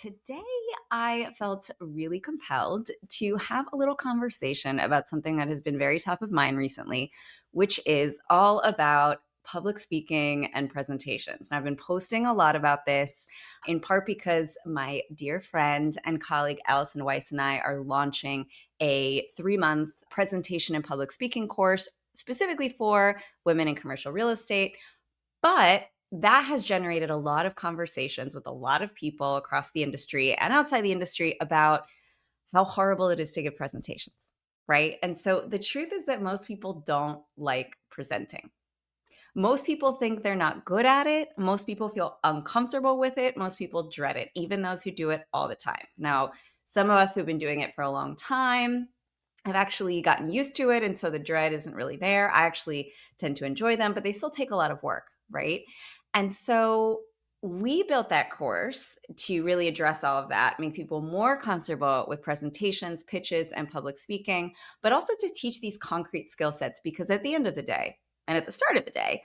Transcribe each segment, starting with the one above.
Today I felt really compelled to have a little conversation about something that has been very top of mind recently, which is all about public speaking and presentations. And I've been posting a lot about this in part because my dear friend and colleague Alison Weiss and I are launching a 3-month presentation and public speaking course specifically for women in commercial real estate. But that has generated a lot of conversations with a lot of people across the industry and outside the industry about how horrible it is to give presentations, right? And so the truth is that most people don't like presenting. Most people think they're not good at it. Most people feel uncomfortable with it. Most people dread it, even those who do it all the time. Now, some of us who've been doing it for a long time have actually gotten used to it. And so the dread isn't really there. I actually tend to enjoy them, but they still take a lot of work, right? And so we built that course to really address all of that, make people more comfortable with presentations, pitches, and public speaking, but also to teach these concrete skill sets. Because at the end of the day, and at the start of the day,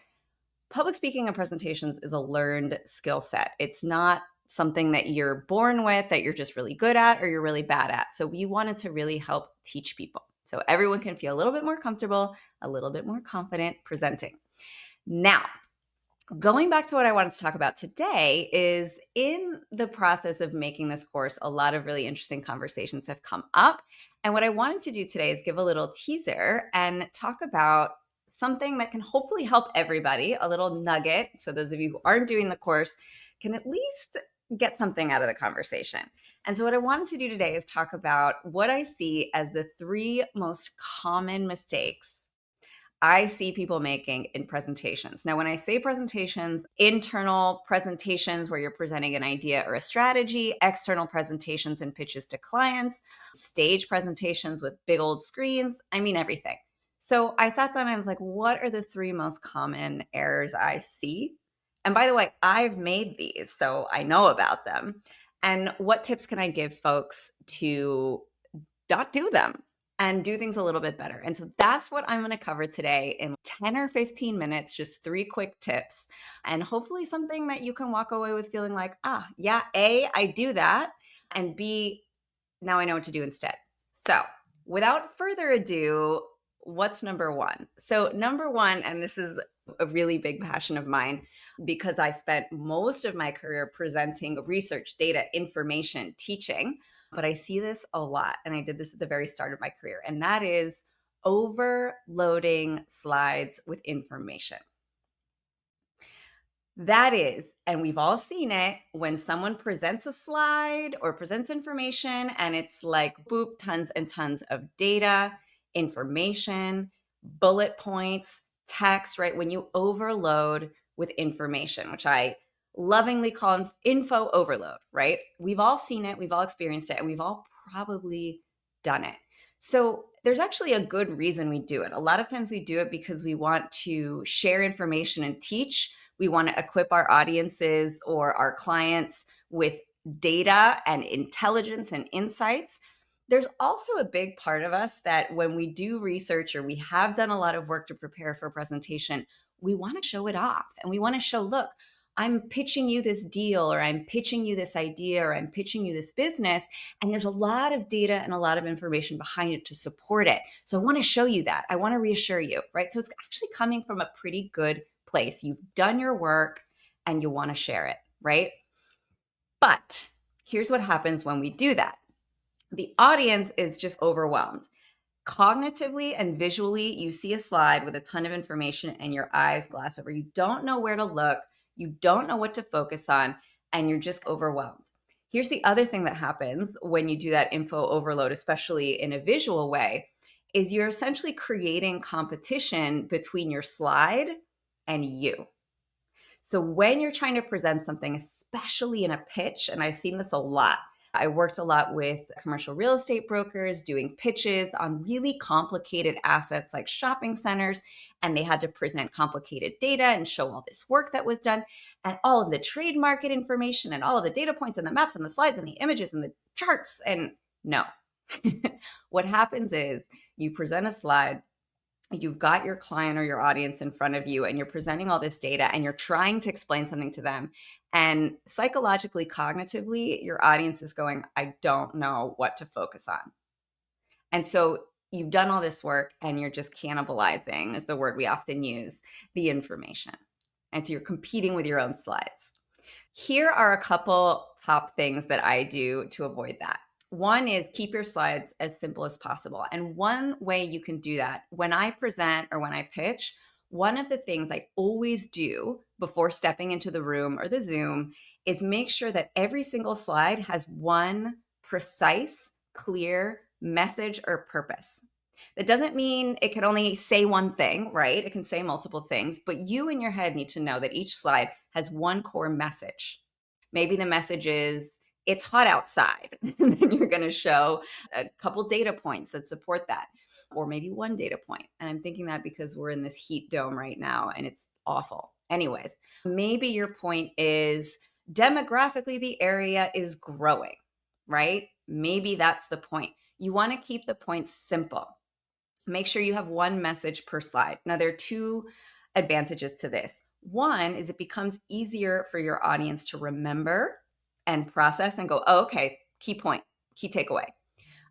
public speaking and presentations is a learned skill set. It's not something that you're born with, that you're just really good at or you're really bad at. So we wanted to really help teach people so everyone can feel a little bit more comfortable, a little bit more confident presenting. Now, going back to what I wanted to talk about today is in the process of making this course, a lot of really interesting conversations have come up. And what I wanted to do today is give a little teaser and talk about something that can hopefully help everybody, a little nugget. So those of you who aren't doing the course can at least get something out of the conversation. And so what I wanted to do today is talk about what I see as the 3 most common mistakes I see people making in presentations. Now, when I say presentations, internal presentations where you're presenting an idea or a strategy, external presentations and pitches to clients, stage presentations with big old screens, I mean everything. So I sat down and I was like, what are the 3 most common errors I see? And by the way, I've made these, so I know about them. And what tips can I give folks to not do them and do things a little bit better? And so that's what I'm going to cover today in 10 or 15 minutes, just 3 quick tips, and hopefully something that you can walk away with feeling like, yeah, A, I do that, and B, now I know what to do instead. So without further ado, what's number 1? So number 1, and this is a really big passion of mine because I spent most of my career presenting research, data, information, teaching, but I see this a lot. And I did this at the very start of my career. And that is overloading slides with information. That is, and we've all seen it when someone presents a slide or presents information and it's like, boop, tons and tons of data, information, bullet points, text, right? When you overload with information, which I lovingly call info overload, right? We've all seen it, we've all experienced it, and we've all probably done it. So there's actually a good reason we do it. A lot of times we do it because we want to share information and teach. We want to equip our audiences or our clients with data and intelligence and insights. There's also a big part of us that when we do research or we have done a lot of work to prepare for a presentation, we want to show it off and we want to show, look, I'm pitching you this deal or I'm pitching you this idea or I'm pitching you this business. And there's a lot of data and a lot of information behind it to support it. So I want to show you that. I want to reassure you, right? So it's actually coming from a pretty good place. You've done your work and you want to share it, right? But here's what happens when we do that. The audience is just overwhelmed. Cognitively and visually, you see a slide with a ton of information and your eyes glass over. You don't know where to look. You don't know what to focus on, and you're just overwhelmed. Here's the other thing that happens when you do that info overload, especially in a visual way, is you're essentially creating competition between your slide and you. So when you're trying to present something, especially in a pitch, and I've seen this a lot, I worked a lot with commercial real estate brokers doing pitches on really complicated assets like shopping centers, and they had to present complicated data and show all this work that was done and all of the trade market information and all of the data points and the maps and the slides and the images and the charts. And no, what happens is you present a slide, you've got your client or your audience in front of you and you're presenting all this data and you're trying to explain something to them. And psychologically, cognitively, your audience is going, I don't know what to focus on. And so you've done all this work and you're just cannibalizing, is the word we often use, the information. And so you're competing with your own slides. Here are a couple top things that I do to avoid that. One is keep your slides as simple as possible. And one way you can do that, when I present or when I pitch, one of the things I always do before stepping into the room or the Zoom is make sure that every single slide has one precise, clear message or purpose. That doesn't mean it can only say one thing, right? It can say multiple things, but you in your head need to know that each slide has one core message. Maybe the message is, it's hot outside. And then you're going to show a couple data points that support that, or maybe one data point. And I'm thinking that because we're in this heat dome right now and it's awful. Anyways, maybe your point is demographically, the area is growing, right? Maybe that's the point. You want to keep the points simple. Make sure you have one message per slide. Now, there are two advantages to this. One is it becomes easier for your audience to remember and process and go, oh, okay, key point, key takeaway.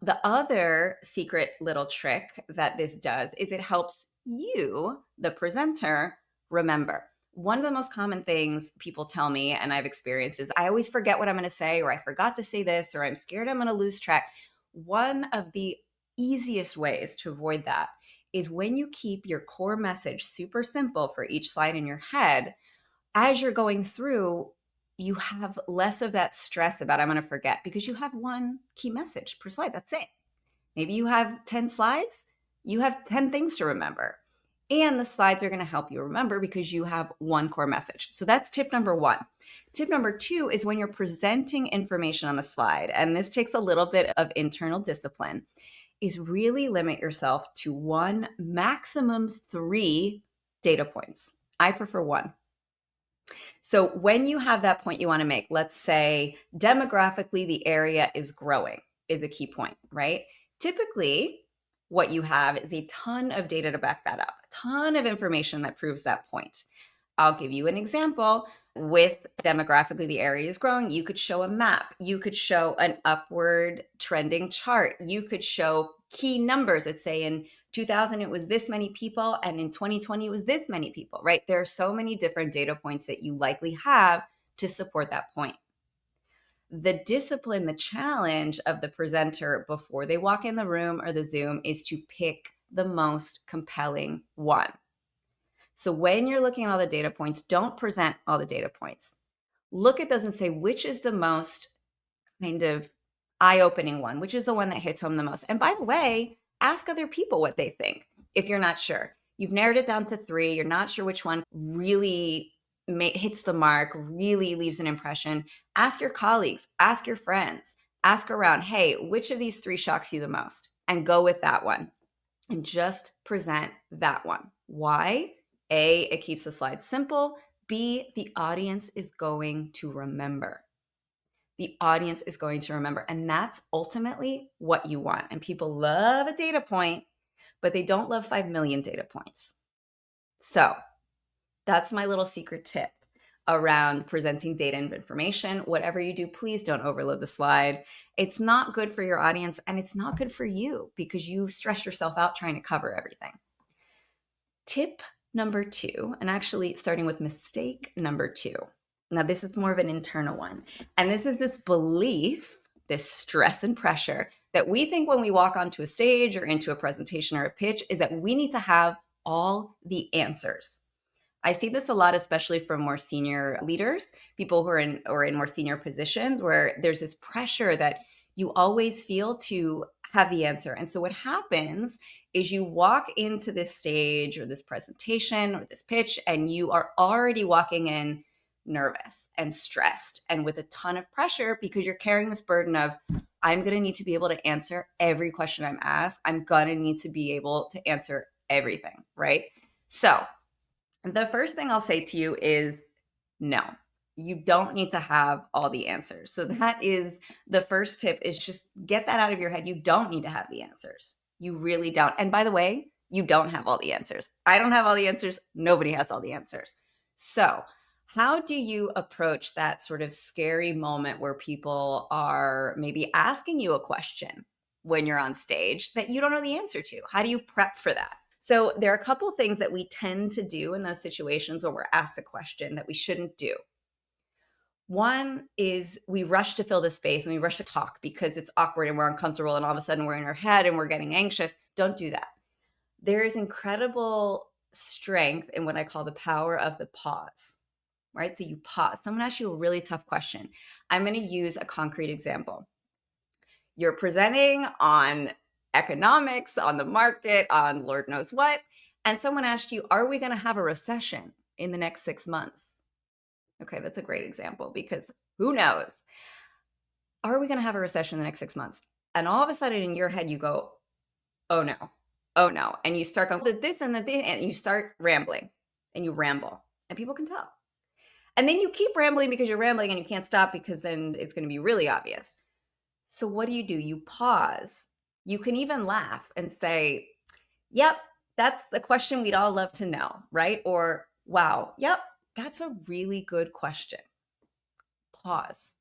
The other secret little trick that this does is it helps you, the presenter, remember. One of the most common things people tell me, and I've experienced, is I always forget what I'm going to say, or I forgot to say this, or I'm scared I'm going to lose track. One of the easiest ways to avoid that is when you keep your core message super simple for each slide in your head, as you're going through, you have less of that stress about I'm going to forget because you have one key message per slide. That's it. Maybe you have 10 slides, you have 10 things to remember. And the slides are going to help you remember because you have one core message. So that's tip number one. Tip number two is when you're presenting information on the slide, and this takes a little bit of internal discipline, is really limit yourself to one, maximum three data points. I prefer one. So when you have that point you want to make, let's say demographically the area is growing is a key point, right? Typically, what you have is a ton of data to back that up, a ton of information that proves that point. I'll give you an example. With demographically the area is growing, you could show a map. You could show an upward trending chart. You could show key numbers that say in 2000 it was this many people and in 2020 it was this many people, right? There are so many different data points that you likely have to support that point. The discipline, the challenge of the presenter before they walk in the room or the Zoom is to pick the most compelling one. So when you're looking at all the data points, don't present all the data points. Look at those and say, which is the most kind of eye-opening one, which is the one that hits home the most. And by the way, ask other people what they think if you're not sure. You've narrowed it down to three. You're not sure which one really hits the mark, really leaves an impression. Ask your colleagues, ask your friends, ask around, hey, which of these three shocks you the most? And go with that one and just present that one. Why? A, it keeps the slide simple. B, the audience is going to remember. The audience is going to remember. And that's ultimately what you want. And people love a data point, but they don't love 5 million data points. So that's my little secret tip around presenting data and information. Whatever you do, please don't overload the slide. It's not good for your audience and it's not good for you because you stress yourself out trying to cover everything. Tip number two, and actually starting with mistake number two. Now, this is more of an internal one. And this is this belief, this stress and pressure that we think when we walk onto a stage or into a presentation or a pitch is that we need to have all the answers. I see this a lot, especially from more senior leaders, people who are in more senior positions where there's this pressure that you always feel to have the answer. And so what happens is you walk into this stage or this presentation or this pitch, and you are already walking in nervous and stressed and with a ton of pressure because you're carrying this burden of, I'm going to need to be able to answer every question I'm asked. I'm going to need to be able to answer everything, right? So the first thing I'll say to you is no, you don't need to have all the answers. So that is the first tip, is just get that out of your head. You don't need to have the answers. You really don't. And by the way, you don't have all the answers. I don't have all the answers. Nobody has all the answers. So How do you approach that sort of scary moment where people are maybe asking you a question when you're on stage that you don't know the answer to? How do you prep for that? So, there are a couple things that we tend to do in those situations where we're asked a question that we shouldn't do. One is we rush to fill the space and we rush to talk because it's awkward and we're uncomfortable and all of a sudden we're in our head and we're getting anxious. Don't do that. There is incredible strength in what I call the power of the pause, right? So you pause. Someone asks you a really tough question. I'm going to use a concrete example. You're presenting on economics, on the market, on Lord knows what, and someone asked you, are we going to have a recession in the next 6 months? Okay, that's a great example because who knows? Are we going to have a recession in the next 6 months? And all of a sudden in your head, you go, oh no, oh no. And you start going, this and that, and you start rambling and you ramble, and people can tell. And then you keep rambling because you're rambling and you can't stop because then it's going to be really obvious. So what do? You pause. You can even laugh and say, yep, that's the question we'd all love to know, right? Or, wow, yep, that's a really good question. Pause.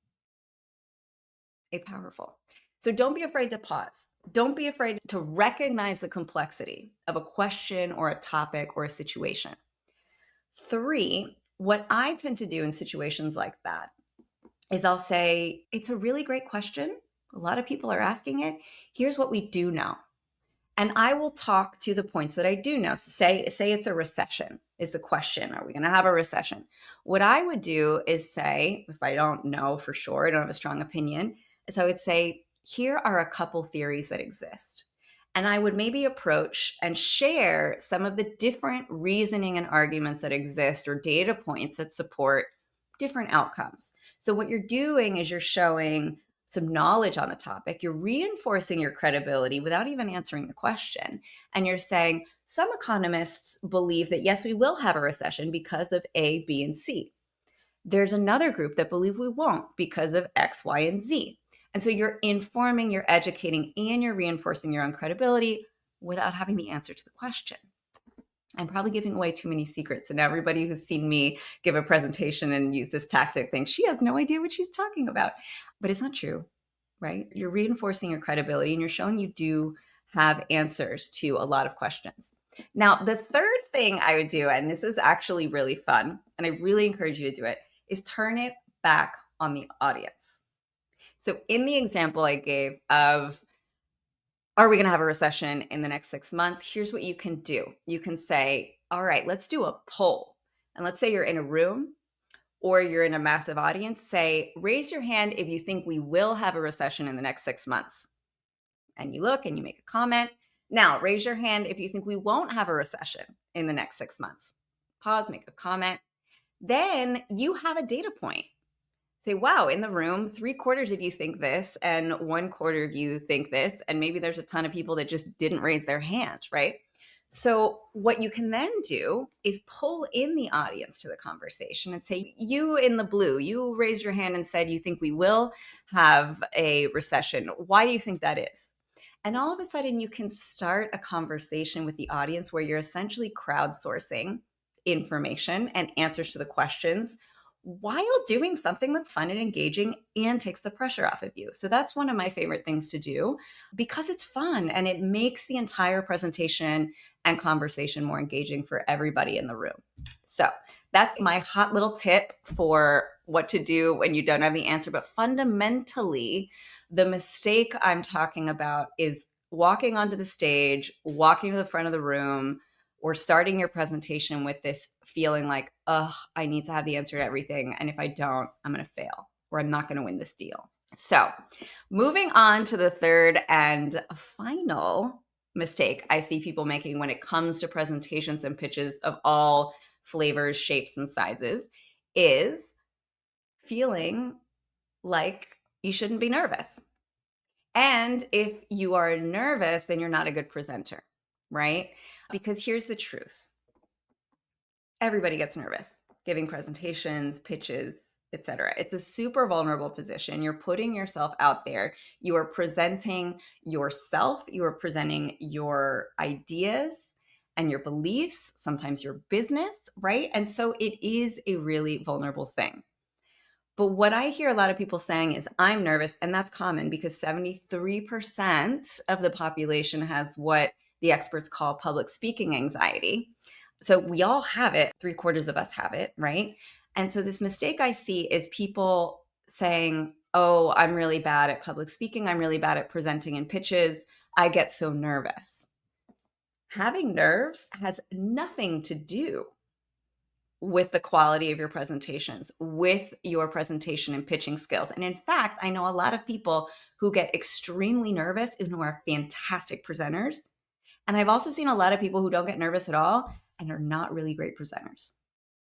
It's powerful. So don't be afraid to pause. Don't be afraid to recognize the complexity of a question or a topic or a situation. 3, what I tend to do in situations like that is I'll say, it's a really great question. A lot of people are asking it. Here's what we do know. And I will talk to the points that I do know. So say it's a recession is the question. Are we going to have a recession? What I would do is say, if I don't know for sure, I don't have a strong opinion, is I would say, here are a couple theories that exist. And I would maybe approach and share some of the different reasoning and arguments that exist or data points that support different outcomes. So what you're doing is you're showing some knowledge on the topic, you're reinforcing your credibility without even answering the question. And you're saying some economists believe that, yes, we will have a recession because of A, B, and C. There's another group that believe we won't because of X, Y, and Z. And so you're informing, you're educating, and you're reinforcing your own credibility without having the answer to the question. I'm probably giving away too many secrets, and everybody who's seen me give a presentation and use this tactic thinks she has no idea what she's talking about. But it's not true, right? You're reinforcing your credibility and you're showing you do have answers to a lot of questions. Now, the third thing I would do, and this is actually really fun, and I really encourage you to do it, is turn it back on the audience. So in the example I gave of, are we going to have a recession in the next 6 months? Here's what you can do. You can say, all right, let's do a poll. And let's say you're in a room or you're in a massive audience. Say, raise your hand if you think we will have a recession in the next 6 months. And you look and you make a comment. Now, raise your hand if you think we won't have a recession in the next 6 months. Pause, make a comment. Then you have a data point. Say, wow, in the room, 3/4 of you think this and 1/4 of you think this. And maybe there's a ton of people that just didn't raise their hand, right? So what you can then do is pull in the audience to the conversation and say, you in the blue, you raised your hand and said you think we will have a recession. Why do you think that is? And all of a sudden you can start a conversation with the audience where you're essentially crowdsourcing information and answers to the questions while doing something that's fun and engaging and takes the pressure off of you. So that's one of my favorite things to do because it's fun and it makes the entire presentation and conversation more engaging for everybody in the room. So that's my hot little tip for what to do when you don't have the answer. But fundamentally, the mistake I'm talking about is walking onto the stage, walking to the front of the room, or starting your presentation with this feeling like, oh, I need to have the answer to everything. And if I don't, I'm going to fail or I'm not going to win this deal. So moving on to the third and final mistake I see people making when it comes to presentations and pitches of all flavors, shapes, and sizes is feeling like you shouldn't be nervous. And if you are nervous, then you're not a good presenter, right? Because here's the truth. Everybody gets nervous giving presentations, pitches, etc. It's a super vulnerable position. You're putting yourself out there. You are presenting yourself, you are presenting your ideas, and your beliefs, sometimes your business, right? And so it is a really vulnerable thing. But what I hear a lot of people saying is, I'm nervous. And that's common because 73% of the population has what the experts call public speaking anxiety. So we all have it, three-quarters of us have it, right? And so this mistake I see is people saying, oh, I'm really bad at public speaking. I'm really bad at presenting in pitches. I get so nervous. Having nerves has nothing to do with the quality of your presentations, with your presentation and pitching skills. And in fact, I know a lot of people who get extremely nervous and who are fantastic presenters. And I've also seen a lot of people who don't get nervous at all and are not really great presenters.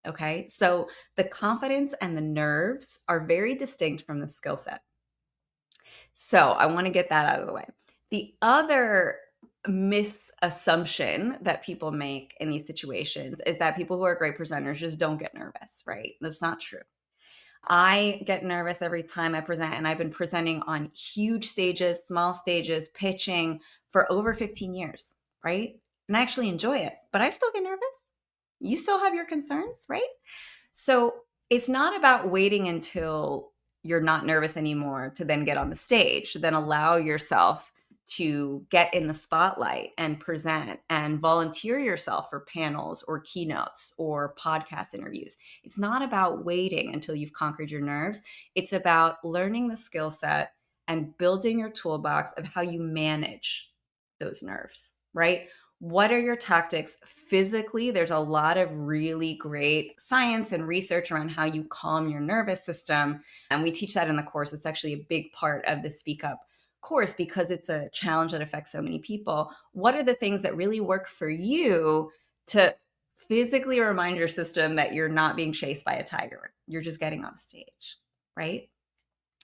Okay. So the confidence and the nerves are very distinct from the skill set. So I want to get that out of the way. The other misassumption that people make in these situations is that people who are great presenters just don't get nervous, right? That's not true. I get nervous every time I present, and I've been presenting on huge stages, small stages, pitching for over 15 years, right? And I actually enjoy it, but I still get nervous. You still have your concerns, right? So it's not about waiting until you're not nervous anymore to then get on the stage, to then allow yourself to get in the spotlight and present and volunteer yourself for panels or keynotes or podcast interviews. It's not about waiting until you've conquered your nerves. It's about learning the skill set and building your toolbox of how you manage those nerves, right? What are your tactics physically? There's a lot of really great science and research around how you calm your nervous system. And we teach that in the course. It's actually a big part of the Speak Up course because it's a challenge that affects so many people. What are the things that really work for you to physically remind your system that you're not being chased by a tiger? You're just getting on stage, right?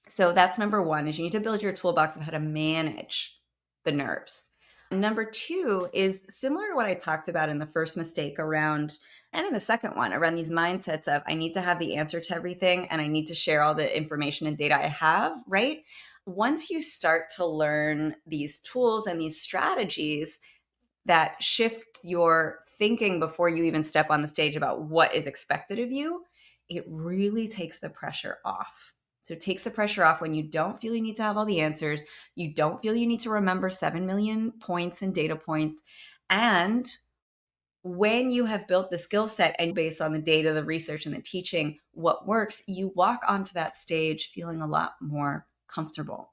So that's number one, is you need to build your toolbox of how to manage the nerves. Number two is similar to what I talked about in the first mistake around, and in the second one, around these mindsets of I need to have the answer to everything and I need to share all the information and data I have, right? Once you start to learn these tools and these strategies that shift your thinking before you even step on the stage about what is expected of you, it really takes the pressure off. So it takes the pressure off when you don't feel you need to have all the answers. You don't feel you need to remember 7 million points and data points. And when you have built the skill set and based on the data, the research, and the teaching, what works, you walk onto that stage feeling a lot more comfortable.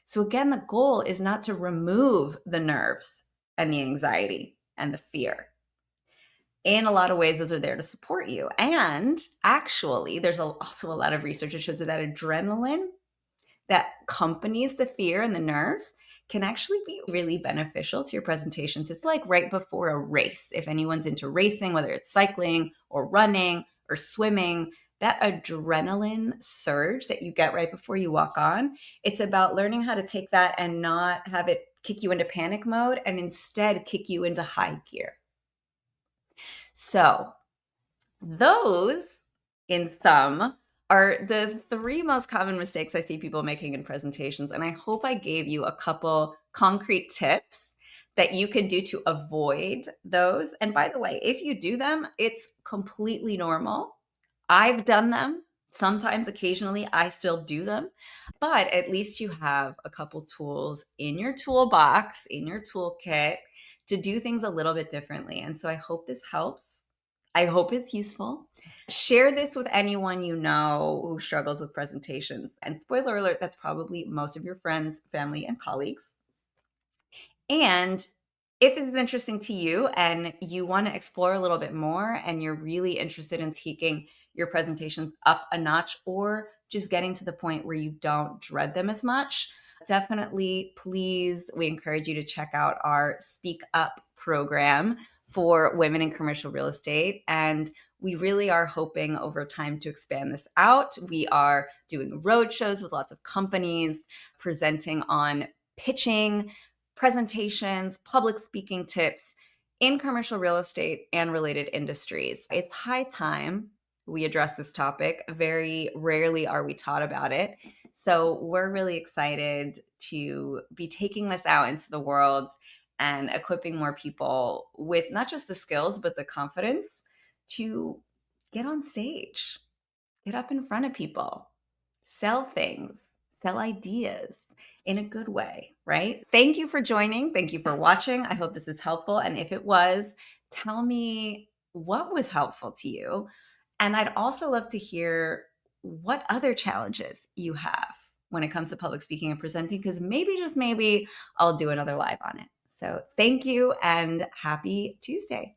So again, the goal is not to remove the nerves and the anxiety and the fear. In a lot of ways, those are there to support you. And actually, there's also a lot of research that shows that adrenaline that accompanies the fear and the nerves can actually be really beneficial to your presentations. It's like right before a race. If anyone's into racing, whether it's cycling or running or swimming, that adrenaline surge that you get right before you walk on, it's about learning how to take that and not have it kick you into panic mode and instead kick you into high gear. So those, in sum, are the three most common mistakes I see people making in presentations. And I hope I gave you a couple concrete tips that you can do to avoid those. And by the way, if you do them, it's completely normal. I've done them. Sometimes, occasionally, I still do them. But at least you have a couple tools in your toolbox, in your toolkit to do things a little bit differently. And so I hope this helps. I hope it's useful. Share this with anyone you know who struggles with presentations. And spoiler alert, that's probably most of your friends, family, and colleagues. And if this is interesting to you and you want to explore a little bit more and you're really interested in taking your presentations up a notch or just getting to the point where you don't dread them as much, definitely, please, we encourage you to check out our Speak Up program for women in commercial real estate. And we really are hoping over time to expand this out. We are doing roadshows with lots of companies, presenting on pitching, presentations, public speaking tips in commercial real estate and related industries. It's high time we address this topic. Very rarely are we taught about it. So we're really excited to be taking this out into the world and equipping more people with not just the skills, but the confidence to get on stage, get up in front of people, sell things, sell ideas in a good way, right? Thank you for joining. Thank you for watching. I hope this is helpful. And if it was, tell me what was helpful to you. And I'd also love to hear what other challenges you have when it comes to public speaking and presenting, because maybe, just maybe, I'll do another live on it. So thank you and happy Tuesday.